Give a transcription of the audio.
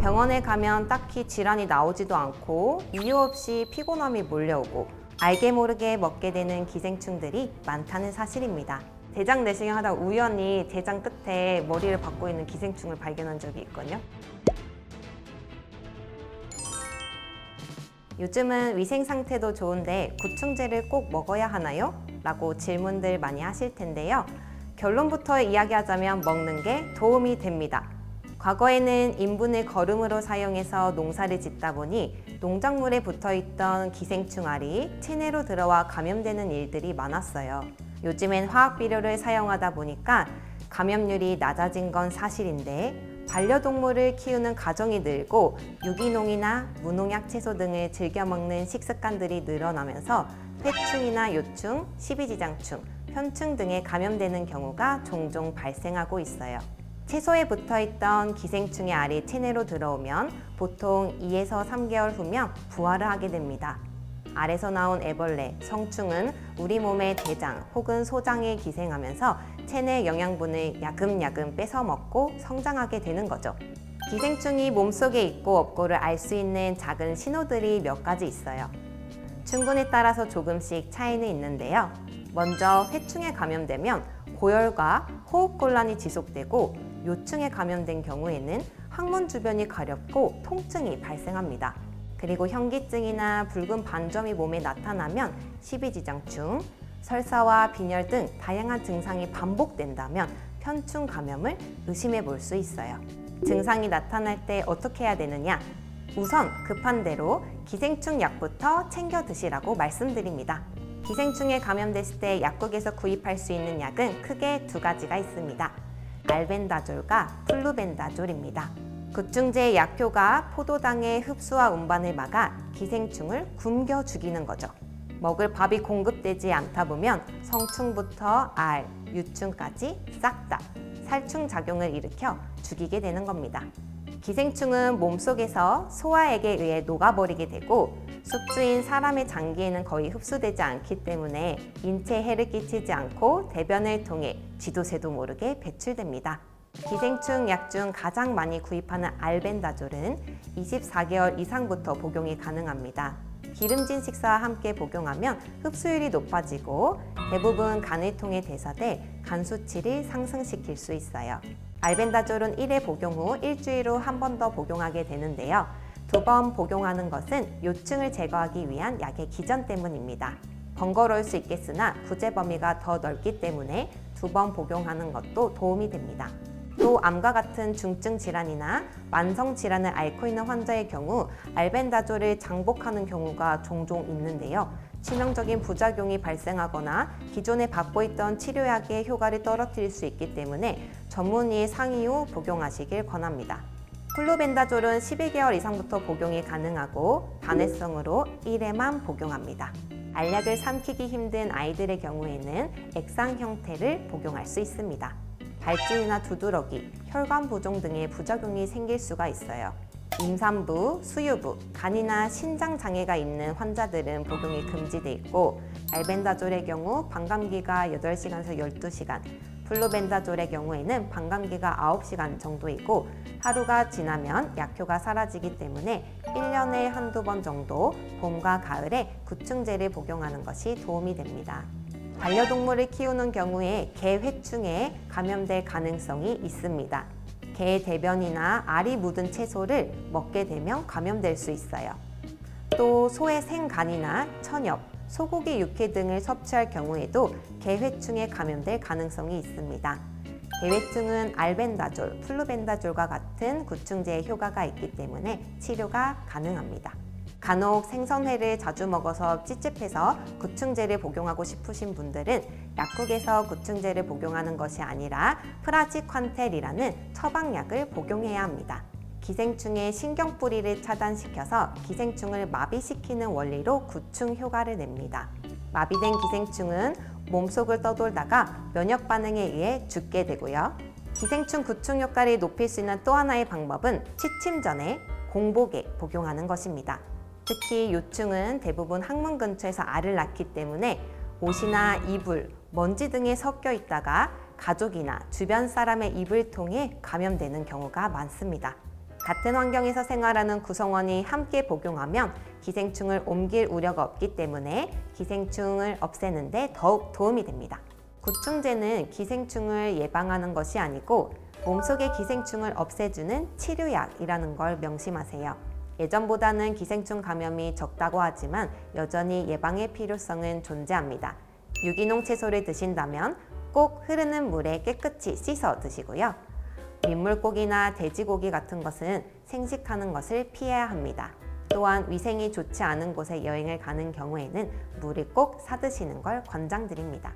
병원에 가면 딱히 질환이 나오지도 않고 이유 없이 피곤함이 몰려오고 알게 모르게 먹게 되는 기생충들이 많다는 사실입니다. 대장 내시경 하다 우연히 대장 끝에 머리를 박고 있는 기생충을 발견한 적이 있거든요. 요즘은 위생 상태도 좋은데 구충제를 꼭 먹어야 하나요? 라고 질문들 많이 하실 텐데요. 결론부터 이야기하자면 먹는 게 도움이 됩니다. 과거에는 인분을 거름으로 사용해서 농사를 짓다 보니 농작물에 붙어있던 기생충 알이 체내로 들어와 감염되는 일들이 많았어요. 요즘엔 화학 비료를 사용하다 보니까 감염률이 낮아진 건 사실인데 반려동물을 키우는 가정이 늘고 유기농이나 무농약 채소 등을 즐겨 먹는 식습관들이 늘어나면서 폐충이나 요충, 십이지장충, 편충 등에 감염되는 경우가 종종 발생하고 있어요. 채소에 붙어있던 기생충의 알이 체내로 들어오면 보통 2에서 3개월 후면 부화를 하게 됩니다. 알에서 나온 애벌레, 성충은 우리 몸의 대장 혹은 소장에 기생하면서 체내 영양분을 야금야금 뺏어 먹고 성장하게 되는 거죠. 기생충이 몸속에 있고 없고를 알 수 있는 작은 신호들이 몇 가지 있어요. 충군에 따라서 조금씩 차이는 있는데요. 먼저 회충에 감염되면 고열과 호흡곤란이 지속되고 요충에 감염된 경우에는 항문 주변이 가렵고 통증이 발생합니다. 그리고 현기증이나 붉은 반점이 몸에 나타나면 십이지장충, 설사와 빈혈 등 다양한 증상이 반복된다면 편충 감염을 의심해 볼 수 있어요. 증상이 나타날 때 어떻게 해야 되느냐? 우선 급한 대로 기생충 약부터 챙겨 드시라고 말씀드립니다. 기생충에 감염됐을 때 약국에서 구입할 수 있는 약은 크게 2가지가 있습니다. 알벤다졸과 플루벤다졸입니다. 구충제의 약효가 포도당의 흡수와 운반을 막아 기생충을 굶겨 죽이는 거죠. 먹을 밥이 공급되지 않다 보면 성충부터 알, 유충까지 싹 다 살충 작용을 일으켜 죽이게 되는 겁니다. 기생충은 몸속에서 소화액에 의해 녹아버리게 되고 숙주인 사람의 장기에는 거의 흡수되지 않기 때문에 인체에 해를 끼치지 않고 대변을 통해 쥐도 새도 모르게 배출됩니다. 기생충 약 중 가장 많이 구입하는 알벤다졸은 24개월 이상부터 복용이 가능합니다. 기름진 식사와 함께 복용하면 흡수율이 높아지고 대부분 간을 통해 대사돼 간 수치를 상승시킬 수 있어요. 알벤다졸은 1회 복용 후 일주일 후 한 번 더 복용하게 되는데요. 2번 복용하는 것은 요충을 제거하기 위한 약의 기전 때문입니다. 번거로울 수 있겠으나 구제 범위가 더 넓기 때문에 2번 복용하는 것도 도움이 됩니다. 또 암과 같은 중증 질환이나 만성 질환을 앓고 있는 환자의 경우 알벤다졸을 장복하는 경우가 종종 있는데요. 치명적인 부작용이 발생하거나 기존에 받고 있던 치료약의 효과를 떨어뜨릴 수 있기 때문에 전문의의 상의 후 복용하시길 권합니다. 플루벤다졸은 12개월 이상부터 복용이 가능하고 단회성으로 1회만 복용합니다. 알약을 삼키기 힘든 아이들의 경우에는 액상 형태를 복용할 수 있습니다. 발진이나 두드러기, 혈관 부종 등의 부작용이 생길 수가 있어요. 임산부, 수유부, 간이나 신장 장애가 있는 환자들은 복용이 금지돼 있고 알벤다졸의 경우 반감기가 8시간에서 12시간, 플루벤다졸의 경우에는 반감기가 9시간 정도이고 하루가 지나면 약효가 사라지기 때문에 1년에 한두 번 정도 봄과 가을에 구충제를 복용하는 것이 도움이 됩니다. 반려동물을 키우는 경우에 개 회충에 감염될 가능성이 있습니다. 개의 대변이나 알이 묻은 채소를 먹게 되면 감염될 수 있어요. 또 소의 생간이나 천엽, 소고기 육회 등을 섭취할 경우에도 개회충에 감염될 가능성이 있습니다. 개회충은 알벤다졸, 플루벤다졸과 같은 구충제의 효과가 있기 때문에 치료가 가능합니다. 간혹 생선회를 자주 먹어서 찝찝해서 구충제를 복용하고 싶으신 분들은 약국에서 구충제를 복용하는 것이 아니라 프라지퀀텔이라는 처방약을 복용해야 합니다. 기생충의 신경뿌리를 차단시켜서 기생충을 마비시키는 원리로 구충 효과를 냅니다. 마비된 기생충은 몸속을 떠돌다가 면역 반응에 의해 죽게 되고요. 기생충 구충 효과를 높일 수 있는 또 하나의 방법은 취침 전에 공복에 복용하는 것입니다. 특히 요충은 대부분 항문 근처에서 알을 낳기 때문에 옷이나 이불, 먼지 등에 섞여 있다가 가족이나 주변 사람의 입을 통해 감염되는 경우가 많습니다. 같은 환경에서 생활하는 구성원이 함께 복용하면 기생충을 옮길 우려가 없기 때문에 기생충을 없애는 데 더욱 도움이 됩니다. 구충제는 기생충을 예방하는 것이 아니고 몸속의 기생충을 없애주는 치료약이라는 걸 명심하세요. 예전보다는 기생충 감염이 적다고 하지만 여전히 예방의 필요성은 존재합니다. 유기농 채소를 드신다면 꼭 흐르는 물에 깨끗이 씻어 드시고요. 민물고기나 돼지고기 같은 것은 생식하는 것을 피해야 합니다. 또한 위생이 좋지 않은 곳에 여행을 가는 경우에는 물을 꼭 사드시는 걸 권장드립니다.